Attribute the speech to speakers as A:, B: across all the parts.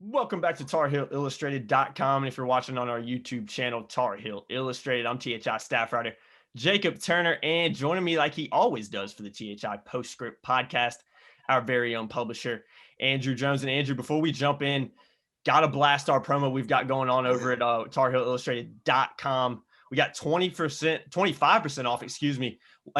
A: Welcome back to TarHeelIllustrated.com. And if you're watching on our YouTube channel, Tar Heel Illustrated, I'm THI staff writer Jacob Turner, and joining me like he always does for the THI Postscript Podcast, our very own publisher, Andrew Jones. And Andrew, before we jump in, got to blast our promo we've got going on over at TarHeelIllustrated.com. We got 25% off, a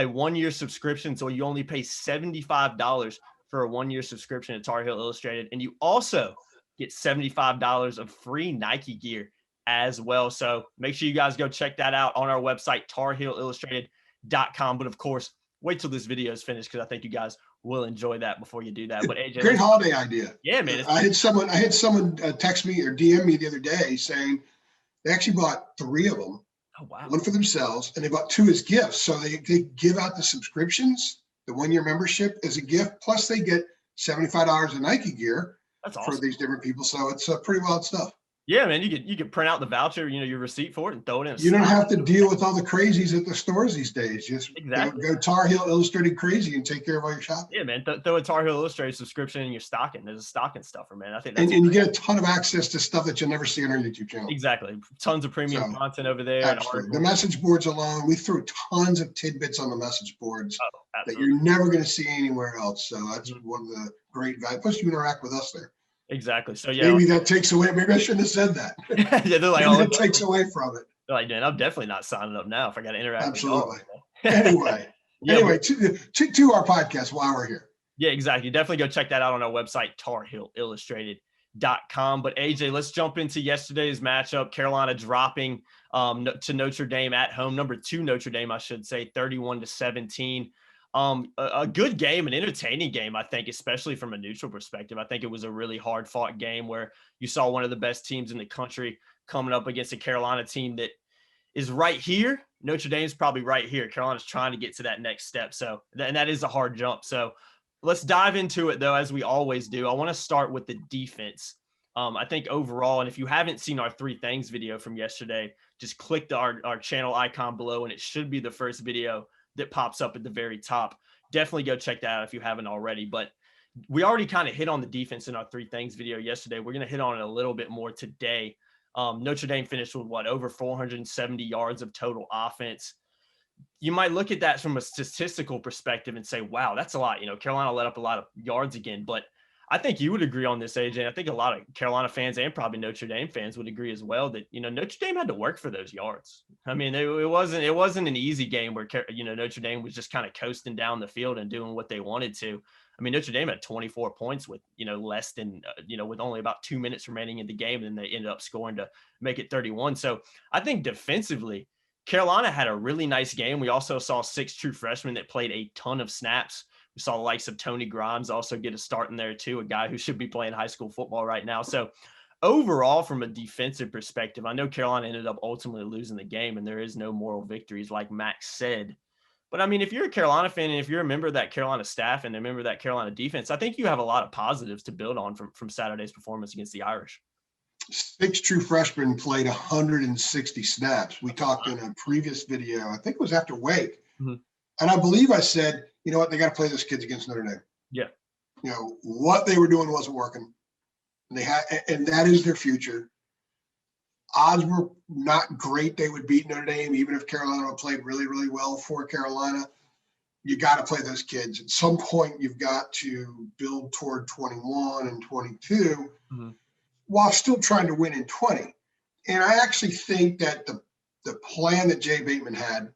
A: 1-year subscription. So you only pay $75 for a 1-year subscription to Tar Heel Illustrated. And you also get $75 of free Nike gear as well. So make sure you guys go check that out on our website, TarHeelIllustrated.com. But of course, wait till this video is finished because I think you guys will enjoy that before you do that. But AJ,
B: great holiday idea.
A: Yeah, man.
B: I had someone text me or DM me the other day saying they actually bought 3 of them.
A: Oh, wow.
B: One for themselves, and they bought 2 as gifts. So they give out the subscriptions, the 1-year membership as a gift, plus they get $75 of Nike gear. That's awesome. For these different people. So it's pretty wild stuff.
A: Yeah, man. You could print out the voucher, your receipt for it, and throw it in.
B: You don't have to deal with all the crazies at the stores these days. Just go Tar Heel Illustrated crazy and take care of all your shopping.
A: Yeah, man. Throw a Tar Heel Illustrated subscription in your stocking. There's a stocking stuffer, man. I think that's
B: and you get a ton of access to stuff that you'll never see on our YouTube channel.
A: Exactly. Tons of premium content over there.
B: Absolutely. The message boards alone, we threw tons of tidbits on the message boards that you're never going to see anywhere else. So that's one of the great values. Plus, you interact with us there.
A: Exactly. So yeah,
B: maybe that takes away. Maybe I shouldn't have said that.
A: Yeah, they're like,
B: it takes away from it.
A: They're like, man, I'm definitely not signing up now if I got to interact.
B: Absolutely. Anyway, to our podcast while we're here.
A: Yeah, exactly. Definitely go check that out on our website, TarHeelIllustrated.com. But AJ, let's jump into yesterday's matchup. Carolina dropping to Notre Dame at home. Number 2 Notre Dame, I should say, 31-17. A good game, an entertaining game, I think, especially from a neutral perspective. I think it was a really hard-fought game where you saw one of the best teams in the country coming up against a Carolina team that is right here. Notre Dame's probably right here. Carolina's trying to get to that next step. So, and that is a hard jump. So let's dive into it, though, as we always do. I want to start with the defense. I think overall, and if you haven't seen our 3 things video from yesterday, just click our channel icon below, and it should be the first video that pops up at the very top. Definitely go check that out if you haven't already. But we already kind of hit on the defense in our 3 things video yesterday. We're going to hit on it a little bit more today. Notre Dame finished with over 470 yards of total offense. You might look at that from a statistical perspective and say, wow, that's a lot. Carolina let up a lot of yards again, but I think you would agree on this, AJ. I think a lot of Carolina fans and probably Notre Dame fans would agree as well that, Notre Dame had to work for those yards. I mean, it wasn't an easy game where, Notre Dame was just kind of coasting down the field and doing what they wanted to. I mean, Notre Dame had 24 points with, less than, with only about 2 minutes remaining in the game. And then they ended up scoring to make it 31. So I think defensively, Carolina had a really nice game. We also saw 6 true freshmen that played a ton of snaps. We saw the likes of Tony Grimes also get a start in there too, a guy who should be playing high school football right now. So overall, from a defensive perspective, I know Carolina ended up ultimately losing the game, and there is no moral victories like Max said. But, I mean, if you're a Carolina fan and if you're a member of that Carolina staff and a member of that Carolina defense, I think you have a lot of positives to build on from Saturday's performance against the Irish.
B: 6 true freshmen played 160 snaps. We talked in a previous video, I think it was after Wake. Mm-hmm. And I believe I said, you know what, they got to play those kids against Notre Dame.
A: Yeah.
B: What they were doing wasn't working. And that is their future. Odds were not great they would beat Notre Dame, even if Carolina played really, really well for Carolina. You got to play those kids. At some point, you've got to build toward 21 and 22 while still trying to win in 20. And I actually think that the plan that Jay Bateman had,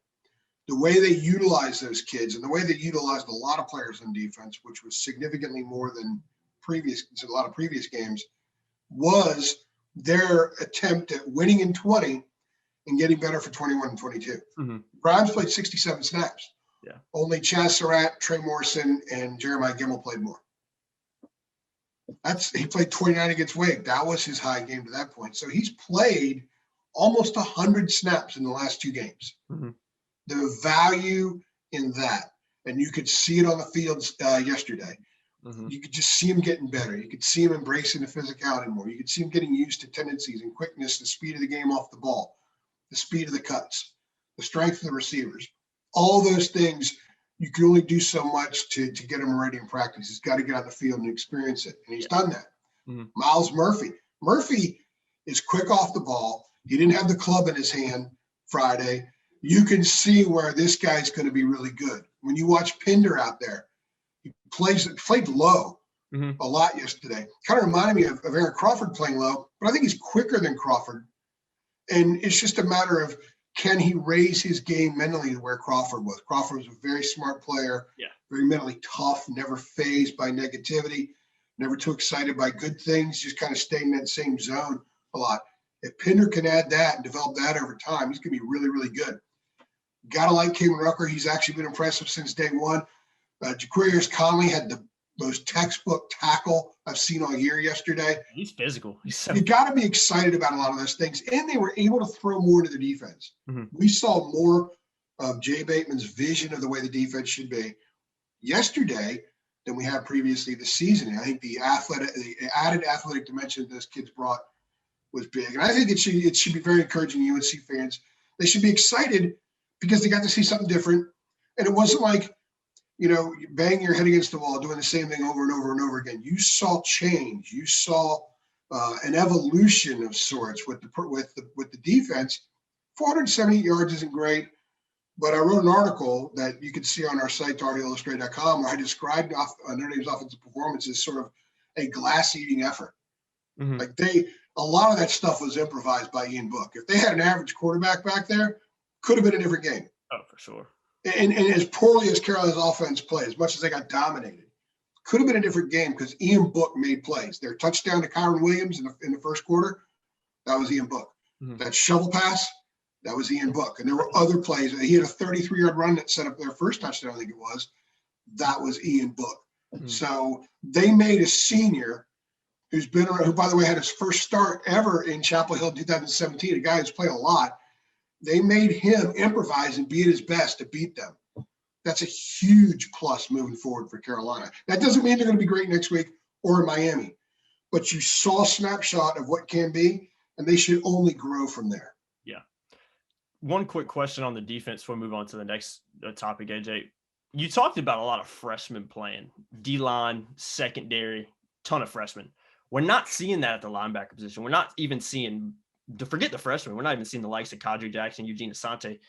B: the way they utilized those kids and the way they utilized a lot of players on defense, which was significantly more than a lot of previous games, was their attempt at winning in 20 and getting better for 21 and 22. Mm-hmm. Grimes played 67 snaps.
A: Yeah.
B: Only Chaz Surratt, Trey Morrison, and Jeremiah Gemmel played more. He played 29 against Wake. That was his high game to that point. So he's played almost 100 snaps in the last 2 games. Mm-hmm. The value in that, and you could see it on the fields yesterday. Mm-hmm. You could just see him getting better. You could see him embracing the physicality more. You could see him getting used to tendencies and quickness, the speed of the game off the ball, the speed of the cuts, the strength of the receivers. All those things, you can only do so much to get him ready in practice. He's got to get out the field and experience it, and he's done that. Mm-hmm. Miles Murphy, Murphy is quick off the ball. He didn't have the club in his hand Friday. You can see where this guy's going to be really good. When you watch Pinder out there, he played low a lot yesterday. Kind of reminded me of Aaron Crawford playing low, but I think he's quicker than Crawford. And it's just a matter of, can he raise his game mentally to where Crawford was? Crawford was a very smart player, very mentally tough, never fazed by negativity, never too excited by good things, just kind of stayed in that same zone a lot. If Pinder can add that and develop that over time, he's going to be really, really good. Got to like Cameron Rucker. He's actually been impressive since day one. Jaquarius Conley had the most textbook tackle I've seen all year yesterday.
A: He's physical.
B: You got to be excited about a lot of those things. And they were able to throw more to the defense. We saw more of Jay Bateman's vision of the way the defense should be yesterday than we had previously this season. And I think the added athletic dimension those kids brought was big. And I think it should be very encouraging to UNC fans. They should be excited because they got to see something different. And it wasn't like, you bang your head against the wall, doing the same thing over and over and over again. You saw change. You saw an evolution of sorts with the defense. 478 yards isn't great, but I wrote an article that you can see on our site, tarheillustrated.com, where I described Notre Dame's offensive performance as sort of a glass-eating effort. Like a lot of that stuff was improvised by Ian Book. If they had an average quarterback back there, could have been a different game.
A: Oh, for sure.
B: And as poorly as Carolina's offense played, as much as they got dominated, could have been a different game because Ian Book made plays. Their touchdown to Kyron Williams in the first quarter, that was Ian Book. That shovel pass, that was Ian Book. And there were other plays. He had a 33-yard run that set up their first touchdown, I think it was. That was Ian Book. So they made a senior who, by the way, had his first start ever in Chapel Hill in 2017, a guy who's played a lot. They made him improvise and be at his best to beat them. That's a huge plus moving forward for Carolina. That doesn't mean they're going to be great next week or in Miami, but you saw a snapshot of what can be, and they should only grow from there.
A: Yeah. One quick question on the defense before we move on to the next topic, AJ. You talked about a lot of freshmen playing, D-line, secondary, ton of freshmen. We're not seeing that at the linebacker position. We're not even seeing – to forget the freshmen, we're not even seeing the likes of Kadri Jackson, Eugene Asante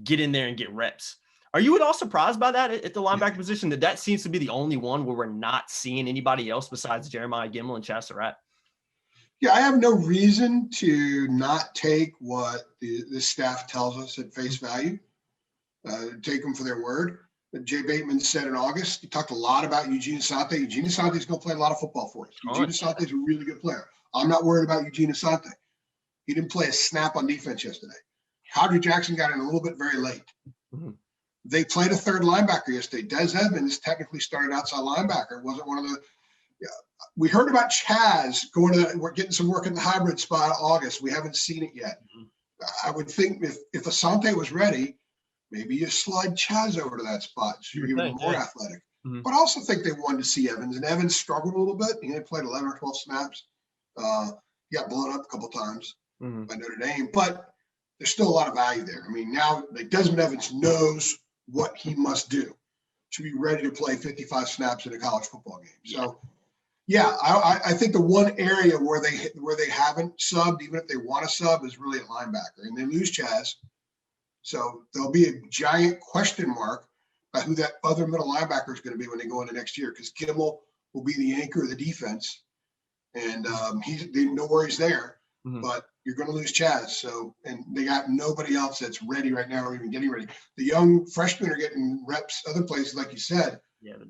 A: get in there and get reps. Are you at all surprised by that at the linebacker position, that seems to be the only one where we're not seeing anybody else besides Jeremiah Gemmel and Chaz Surratt?
B: Yeah, I have no reason to not take what the staff tells us at face value, take them for their word. Jay Bateman said in August, he talked a lot about Eugene Asante. Eugene Asante is going to play a lot of football for us. Eugene Asante is a really good player. I'm not worried about Eugene Asante. He didn't play a snap on defense yesterday. Kadri Jackson got in a little bit very late. They played a third linebacker yesterday. Des Edmonds technically started outside linebacker. It wasn't one of the we heard about Chaz getting some work in the hybrid spot in August. We haven't seen it yet. I would think if Asante was ready, maybe you slide Chaz over to that spot so you're even more athletic. But I also think they wanted to see Evans, and Evans struggled a little bit. He only played 11 or 12 snaps. He got blown up a couple times by Notre Dame, but there's still a lot of value there. I mean, now Desmond Evans knows what he must do to be ready to play 55 snaps in a college football game. So, yeah, I think the one area where they haven't subbed, even if they want to sub, is really at linebacker, and they lose Chaz. So there'll be a giant question mark about who that other middle linebacker is going to be when they go into next year, because Kimmel will be the anchor of the defense, and no worries there. But you're going to lose Chaz. So, and they got nobody else that's ready right now or even getting ready. The young freshmen are getting reps other places, like you said,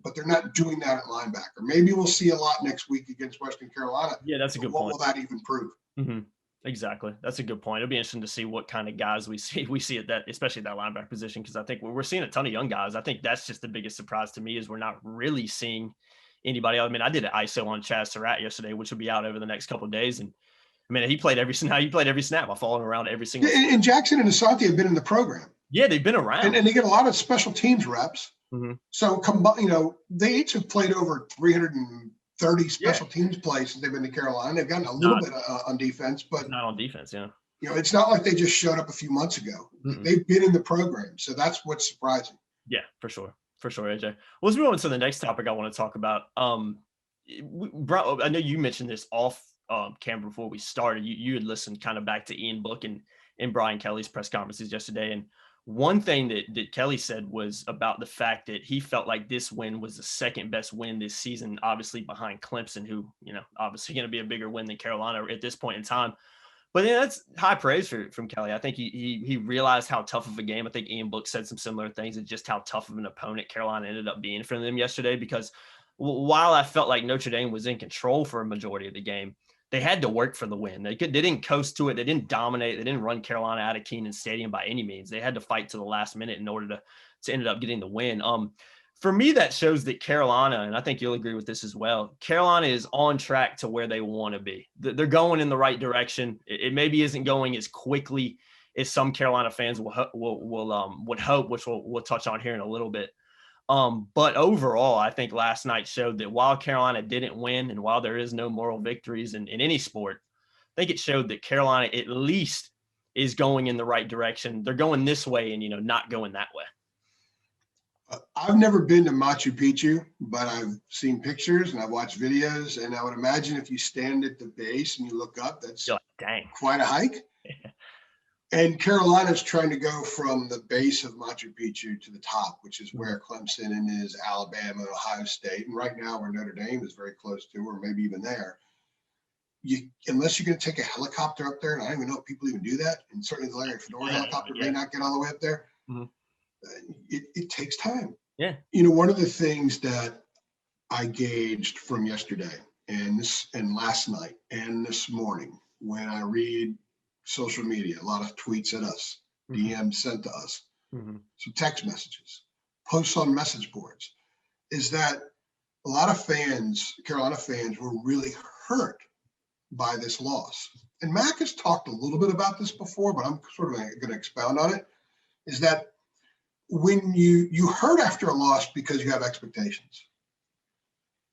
B: but they're not doing that at linebacker. Maybe we'll see a lot next week against Western Carolina.
A: Yeah, that's a good point.
B: What will that even prove?
A: Exactly. That's a good point. It'll be interesting to see what kind of guys we see at that, especially at that linebacker position, because I think we're seeing a ton of young guys. I think that's just the biggest surprise to me is we're not really seeing anybody else. I mean, I did an ISO on Chaz Surratt yesterday, which will be out over the next couple of days, and I mean, he played every snap. I followed around every single.
B: And Jackson and Asante have been in the program.
A: Yeah, they've been around,
B: and they get a lot of special teams reps. So, they each have played over 330 special teams plays since they've been to Carolina. They've gotten a little bit on defense, but
A: not on defense. Yeah,
B: it's not like they just showed up a few months ago. They've been in the program, so that's what's surprising.
A: Yeah, for sure, AJ. Well, let's move on to the next topic I want to talk about. I know you mentioned this off Cameron, before we started, you had listened kind of back to Ian Book and Brian Kelly's press conferences yesterday. And one thing that Kelly said was about the fact that he felt like this win was the second best win this season, obviously behind Clemson, who, obviously going to be a bigger win than Carolina at this point in time. But that's high praise from Kelly. I think he realized how tough of a game. I think Ian Book said some similar things, and just how tough of an opponent Carolina ended up being for them yesterday. Because while I felt like Notre Dame was in control for a majority of the game, they had to work for the win. They didn't coast to it. They didn't dominate. They didn't run Carolina out of Kenan Stadium by any means. They had to fight to the last minute in order to end up getting the win. For me, that shows that Carolina, and I think you'll agree with this as well, Carolina is on track to where they want to be. They're going in the right direction. It maybe isn't going as quickly as some Carolina fans would hope, which we'll touch on here in a little bit. But overall, I think last night showed that while Carolina didn't win, and while there is no moral victories in any sport, I think it showed that Carolina at least is going in the right direction. They're going this way and, not going that way.
B: I've never been to Machu Picchu, but I've seen pictures and I've watched videos, and I would imagine if you stand at the base and you look up, that's quite a hike. Yeah. And Carolina's trying to go from the base of Machu Picchu to the top, which is where Clemson is, Alabama, and Ohio State. And right now where Notre Dame is very close to, or maybe even there. Unless you're going to take a helicopter up there, and I don't even know if people even do that, and certainly the Larry Fedora helicopter may not get all the way up there. Mm-hmm. It takes time.
A: Yeah.
B: One of the things that I gauged from yesterday and last night and this morning, when I read social media, a lot of tweets at us, DMs sent to us, some text messages, posts on message boards, is that a lot of fans, Carolina fans, were really hurt by this loss. And Mac has talked a little bit about this before, but I'm sort of going to expound on it, is that when you hurt after a loss because you have expectations.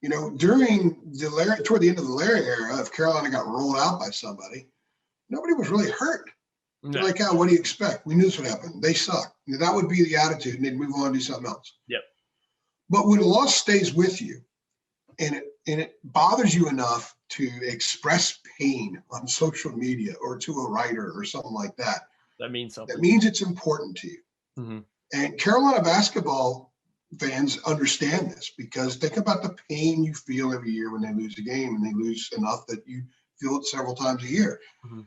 B: Toward the end of the Larry era, if Carolina got rolled out by somebody, nobody was really hurt. No. They're like, oh, what do you expect? We knew this would happen. They suck. That would be the attitude, and they'd move on and do something else.
A: Yep.
B: But when a loss stays with you, and it bothers you enough to express pain on social media or to a writer or something like that,
A: that means something.
B: That means it's important to you. Mm-hmm. And Carolina basketball fans understand this, because think about the pain you feel every year when they lose a game, and they lose enough that you feel it several times a year. Mm-hmm.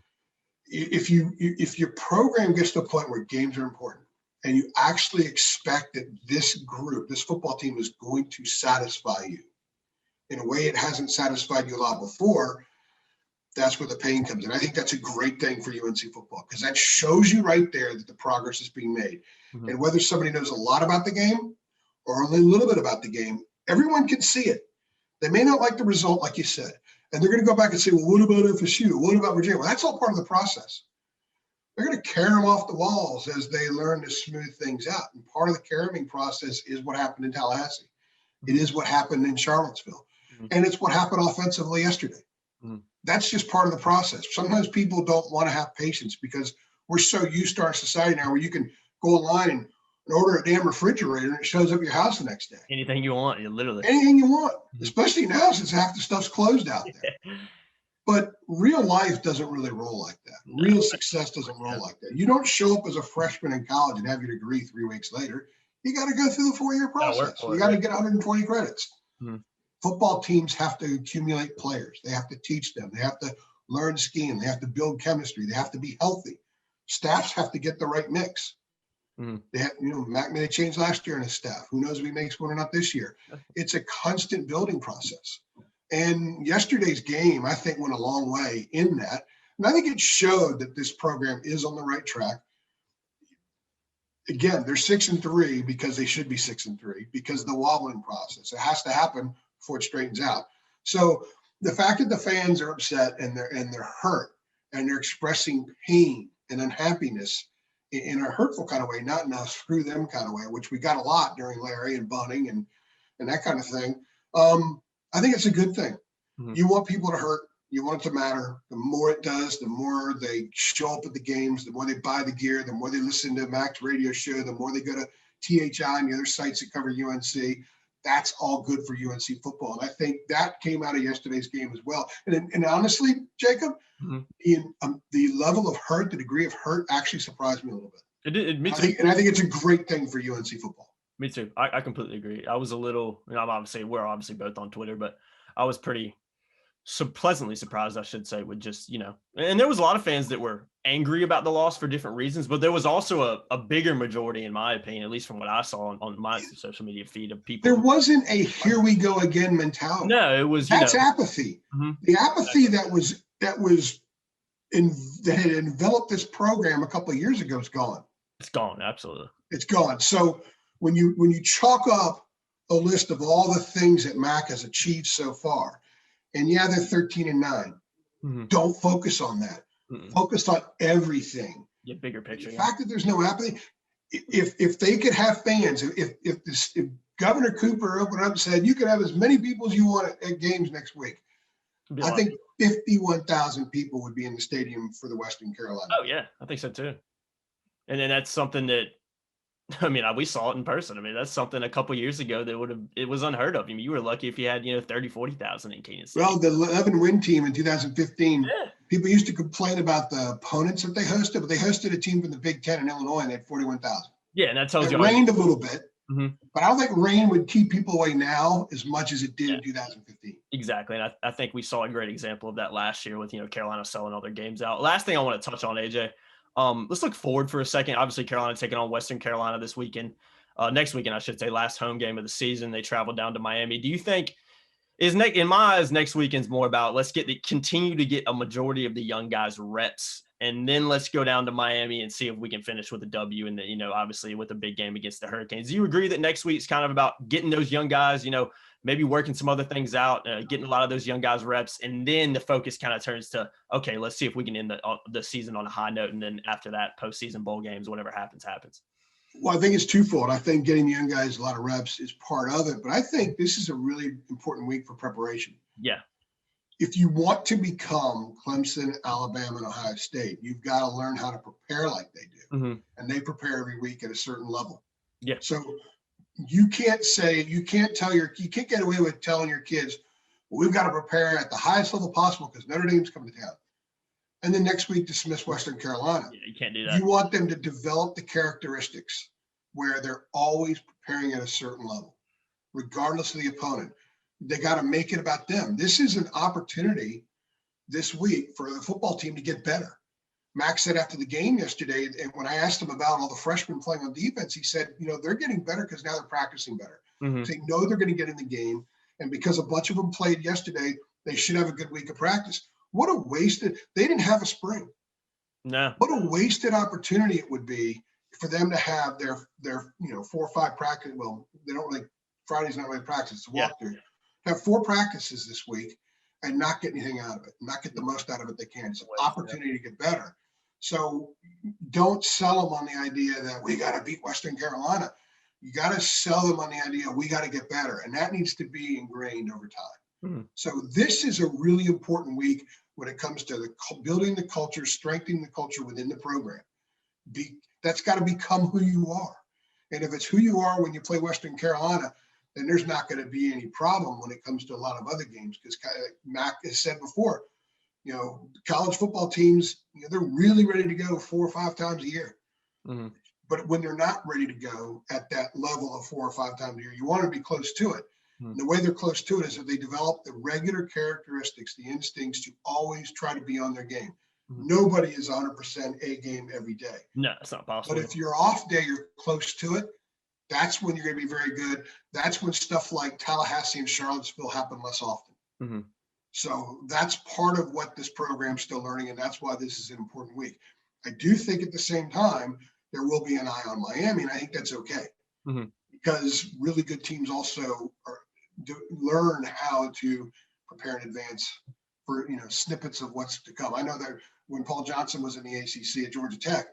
B: If your program gets to a point where games are important, and you actually expect that this football team is going to satisfy you in a way it hasn't satisfied you a lot before, that's where the pain comes in. I think that's a great thing for UNC football, because that shows you right there that the progress is being made. Mm-hmm. And whether somebody knows a lot about the game or only a little bit about the game, everyone can see it. They may not like the result, like you said, and they're going to go back and say, well, what about FSU? What about Virginia? Well, that's all part of the process. They're going to carry them off the walls as they learn to smooth things out. And part of the carrying process is what happened in Tallahassee. Mm-hmm. It is what happened in Charlottesville. Mm-hmm. And it's what happened offensively yesterday. Mm-hmm. That's just part of the process. Sometimes people don't want to have patience, because we're so used to our society now where you can go online and order a damn refrigerator and it shows up at your house the next day.
A: Anything you want, literally.
B: Anything you want, especially now since half the stuff's closed out there. But real life doesn't really roll like that. Real success doesn't roll like that. You don't show up as a freshman in college and have your degree 3 weeks later. You got to go through the 4-year process. You got to get 120 credits. Mm-hmm. Football teams have to accumulate players. They have to teach them. They have to learn scheme. They have to build chemistry. They have to be healthy. Staffs have to get the right mix. Mm-hmm. They have, Mac made a change last year in his staff. Who knows if he makes one or not this year? It's a constant building process. And yesterday's game, I think, went a long way in that. And I think it showed that this program is on the right track. Again, they're 6-3 because they should be 6-3, because of the wobbling process. It has to happen before it straightens out. So the fact that the fans are upset and they're hurt and they're expressing pain and unhappiness in a hurtful kind of way, not in a screw them kind of way, which we got a lot during Larry and Bunning and that kind of thing. I think it's a good thing. Mm-hmm. You want people to hurt. You want it to matter. The more it does, the more they show up at the games, the more they buy the gear, the more they listen to Mac's radio show, the more they go to THI and the other sites that cover UNC. that's all good for UNC football. And I think that came out of yesterday's game as well. And honestly, Jacob, the level of hurt, the degree of hurt actually surprised me a little bit.
A: Me too.
B: I think it's a great thing for UNC football.
A: Me too. I completely agree. I was a little, we're obviously both on Twitter, but I was pretty pleasantly surprised, I should say, with just, and there was a lot of fans that were angry about the loss for different reasons, but there was also a bigger majority, in my opinion, at least from what I saw on my social media feed, of people.
B: There wasn't a here we go again mentality.
A: No, it was,
B: that's apathy. The apathy that had enveloped this program a couple of years ago is gone.
A: It's gone. Absolutely. It's
B: gone. So when you chalk up a list of all the things that Mac has achieved so far, and they're 13-9. Don't focus on that. Focus on everything.
A: Get bigger picture.
B: The fact that there's no apathy. If they could have fans, if Governor Cooper opened up and said you could have as many people as you want at games next week, I think 51,000 people would be in the stadium for the Western Carolina.
A: Oh yeah, I think so too. And then that's something that, we saw it in person. That's something a couple years ago that it was unheard of. You were lucky if you had, 30, 40,000 in Kansas City.
B: Well, the 11-win team in 2015, people used to complain about the opponents that they hosted, but they hosted a team from the Big Ten in Illinois and they had 41,000.
A: Yeah, and that tells you.
B: It rained a little bit, but I don't think rain would keep people away now as much as it did in 2015.
A: Exactly, and I think we saw a great example of that last year with, Carolina selling all their games out. Last thing I want to touch on, AJ, let's look forward for a second. Obviously, Carolina taking on Western Carolina this weekend. Next weekend, I should say, last home game of the season. They travel down to Miami. Do you think in my eyes, next weekend's more about let's continue to get a majority of the young guys reps, and then let's go down to Miami and see if we can finish with a W, and then, obviously with a big game against the Hurricanes. Do you agree that next week's kind of about getting those young guys, maybe working some other things out, getting a lot of those young guys reps, and then the focus kind of turns to, okay, let's see if we can end the season on a high note, and then after that, postseason bowl games, whatever happens.
B: Well, I think it's twofold. I think getting the young guys a lot of reps is part of it, but I think this is a really important week for preparation.
A: Yeah.
B: If you want to become Clemson, Alabama, and Ohio State, you've got to learn how to prepare like they do. And they prepare every week at a certain level.
A: Yeah.
B: So you can't get away with telling your kids, well, we've got to prepare at the highest level possible because Notre Dame's coming to town. And then next week dismiss Western Carolina.
A: Yeah, you can't do that.
B: You want them to develop the characteristics where they're always preparing at a certain level, regardless of the opponent. They got to make it about them. This is an opportunity this week for the football team to get better. Max said after the game yesterday, and when I asked him about all the freshmen playing on defense, he said, they're getting better because now they're practicing better. They know they're going to get in the game. And because a bunch of them played yesterday, they should have a good week of practice. What a wasted – they didn't have a spring.
A: No.
B: What a wasted opportunity it would be for them to have their 4 or 5 practice. Well, they don't really – Friday's not really practice. It's a walkthrough. Have 4 practices this week and not get anything out of it, not get the most out of it they can. It's an opportunity to get better. So don't sell them on the idea that we got to beat Western Carolina. You got to sell them on the idea we got to get better, and that needs to be ingrained over time. So this is a really important week when it comes to building the culture, strengthening the culture within the program. That's got to become who you are. And if it's who you are when you play Western Carolina, then there's not going to be any problem when it comes to a lot of other games. Because Mac has said before, college football teams, they're really ready to go 4 or 5 times a year. But when they're not ready to go at that level of 4 or 5 times a year, you want to be close to it. And the way they're close to it is if they develop the regular characteristics, the instincts to always try to be on their game. Nobody is 100% A game every day.
A: No, it's not possible.
B: But if you're off day, you're close to it. That's when you're going to be very good. That's when stuff like Tallahassee and Charlottesville happen less often. So that's part of what this program's still learning, and that's why this is an important week. I do think at the same time, there will be an eye on Miami, and I think that's okay. Because really good teams also learn how to prepare in advance for snippets of what's to come. I know that when Paul Johnson was in the ACC at Georgia Tech,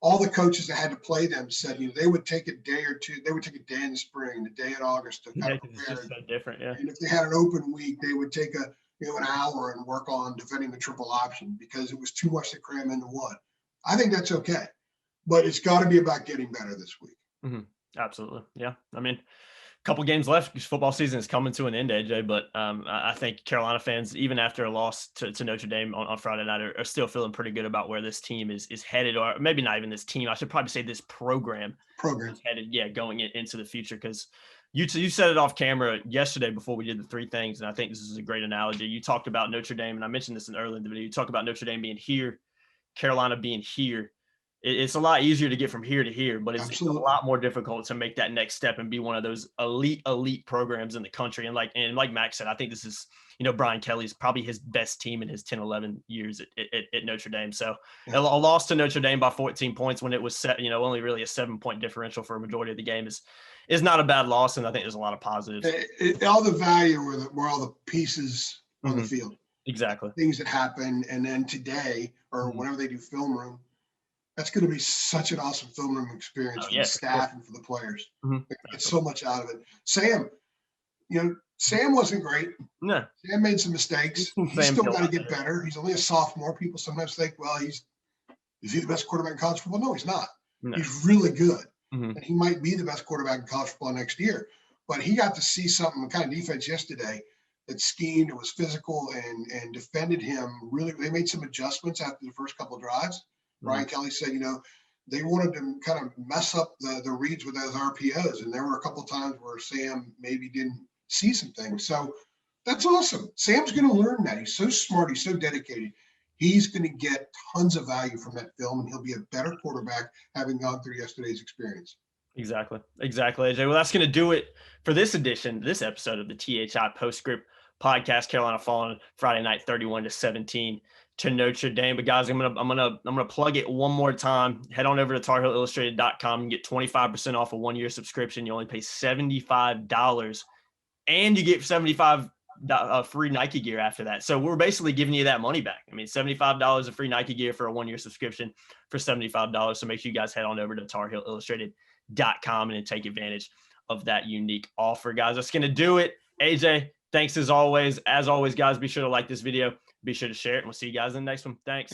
B: all the coaches that had to play them said they would take a day or two. They would take a day in the spring, a day in August to kind of prepare.
A: It's just so different, yeah.
B: And if they had an open week, they would take an hour and work on defending the triple option because it was too much to cram into one. I think that's okay, but it's got to be about getting better this week.
A: Absolutely, yeah. couple games left. Football season is coming to an end, AJ. But I think Carolina fans, even after a loss to Notre Dame on Friday night, are still feeling pretty good about where this team is headed, or maybe not even this team. I should probably say this program is headed. Yeah, going into the future, because you said it off camera yesterday before we did the three things, and I think this is a great analogy. You talked about Notre Dame, and I mentioned this earlier in the video. You talked about Notre Dame being here, Carolina being here. It's a lot easier to get from here to here, but it's a lot more difficult to make that next step and be one of those elite programs in the country. And like Max said, I think this is, Brian Kelly's probably his best team in his 10, 11 years at Notre Dame. So a loss to Notre Dame by 14 points when it was set, only really a 7-point differential for a majority of the game is not a bad loss. And I think there's a lot of positives.
B: All the value were all the pieces on the field.
A: Exactly.
B: Things that happen. And then today, or whenever they do film room, that's going to be such an awesome film room experience for the staff and for the players. Get so much out of it. Sam, Sam wasn't great.
A: No.
B: Sam made some mistakes. He's still got to get better. He's only a sophomore. People sometimes think, well, is he the best quarterback in college football? No, he's not. No. He's really good. And he might be the best quarterback in college football next year. But he got to see something, kind of defense yesterday that schemed, was physical, and defended him. Really, they made some adjustments after the first couple of drives. Brian Kelly said, they wanted to kind of mess up the reads with those RPOs. And there were a couple of times where Sam maybe didn't see some things. So that's awesome. Sam's going to learn that. He's so smart. He's so dedicated. He's going to get tons of value from that film, and he'll be a better quarterback having gone through yesterday's experience.
A: Exactly, AJ. Well, that's going to do it for this episode of the THI Postscript Podcast. Carolina falling Friday night 31-17 to Notre Dame. But guys, I'm gonna plug it one more time. Head on over to TarHeelIllustrated.com and get 25% off a 1-year subscription. You only pay $75, and you get $75 free Nike gear after that. So we're basically giving you that money back. I mean, $75 of free Nike gear for a 1-year subscription for $75. So make sure you guys head on over to TarHeelIllustrated.com and take advantage of that unique offer, guys. That's gonna do it. AJ, thanks as always. As always, guys, be sure to like this video. Be sure to share it, and we'll see you guys in the next one. Thanks.